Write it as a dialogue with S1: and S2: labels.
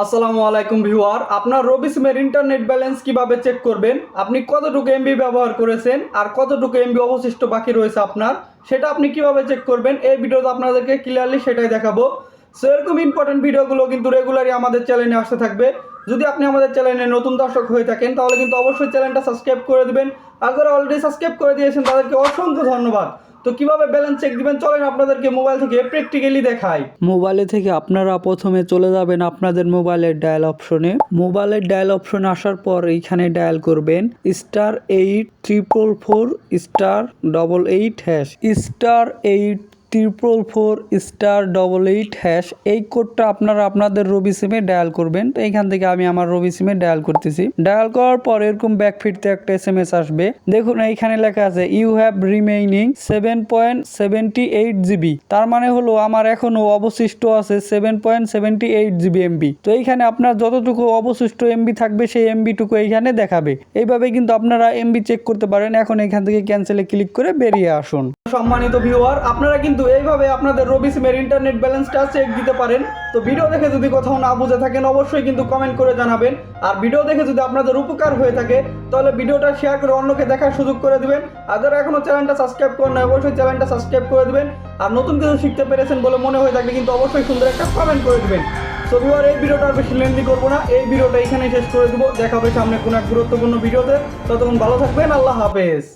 S1: আসসালামু আলাইকুম ভিউয়ার, আপনার রবি সিমের ইন্টারনেট ব্যালেন্স কিভাবে চেক করবেন, আপনি কতটুকু এমবি ব্যবহার করেছেন আর কতটুকু এমবি অবশিষ্ট বাকি রয়েছে আপনার, সেটা আপনি কিভাবে চেক করবেন এই ভিডিওতে আপনাদেরকে ক্লিয়ারলি সেটাই দেখাবো। সো এরকম ইম্পর্টেন্ট ভিডিওগুলো কিন্তু রেগুলারই আমাদের চ্যানেলে আসতে থাকবে। যদি আপনি আমাদের চ্যানেলে নতুন দর্শক হয়ে থাকেন তাহলে কিন্তু অবশ্যই চ্যানেলটা সাবস্ক্রাইব করে দিবেন। আর যারা অলরেডি সাবস্ক্রাইব করে দিয়েছেন তাদেরকে অসংখ্য ধন্যবাদ। তো কিভাবে ব্যালেন্স চেক দিবেন চলেন আপনাদেরকে মোবাইল থেকে প্র্যাকটিক্যালি দেখাই।
S2: মোবাইলে থেকে আপনারা প্রথমে চলে যাবেন আপনাদের মোবাইলের ডায়াল অপশনে। মোবাইলের ডায়াল অপশনে আসার পর এইখানে ডায়াল করবেন *844*888# *844*888#। এই কোডটা আপনারা আপনাদের রবি সিমে ডায়াল করবেন। তো এইখান থেকে আমি আমার রবি সিমে ডায়াল করতেছি। ডায়াল করার পর এরকম ব্যাক ফিরতে একটা SMS আসবে। দেখুন এইখানে লেখা আছে ইউ হ্যাভ রিমেইনিং 7.78 GB। তার মানে হলো আমার এখনো অবশিষ্ট আছে 7.78 GB এমবি। তো এইখানে আপনার যতটুকু অবশিষ্ট এমবি থাকবে সেই এমবি টুকু এইখানে দেখাবে। এইভাবে কিন্তু আপনারা এমবি চেক করতে পারেন। এখন এখান থেকে ক্যান্সেলে ক্লিক করে বেরিয়ে আসুন।
S1: সম্মানিত ভিউয়ার, আপনারা কিন্তু এইভাবে আপনাদের রবি সিমের ইন্টারনেট ব্যালেন্সটা চেক দিতে পারেন। তো ভিডিও দেখে যদি কোথাও না বুঝে থাকেন অবশ্যই কিন্তু কমেন্ট করে জানাবেন। আর ভিডিও দেখে যদি আপনাদের উপকার হয়ে থাকে তাহলে ভিডিওটা শেয়ার করে অন্যকে দেখার সুযোগ করে দিবেন। আর যারা এখনো চ্যানেলটা সাবস্ক্রাইব করেন না অবশ্যই চ্যানেলটা সাবস্ক্রাইব করে দিবেন। আর নতুন কিছু শিখতে পেরেছেন বলে মনে হয়ে থাকলে কিন্তু অবশ্যই সুন্দর একটা কমেন্ট করে দিবেন। সো ভিউয়ার, এই ভিডিওটা আর বেশি লেন্দি করবো না, এই ভিডিওটা এখানেই শেষ করে দিব। দেখা হবে সামনে কোনো এক গুরুত্বপূর্ণ ভিডিওতে। ততক্ষণ ভালো থাকবেন, আল্লাহ হাফেজ।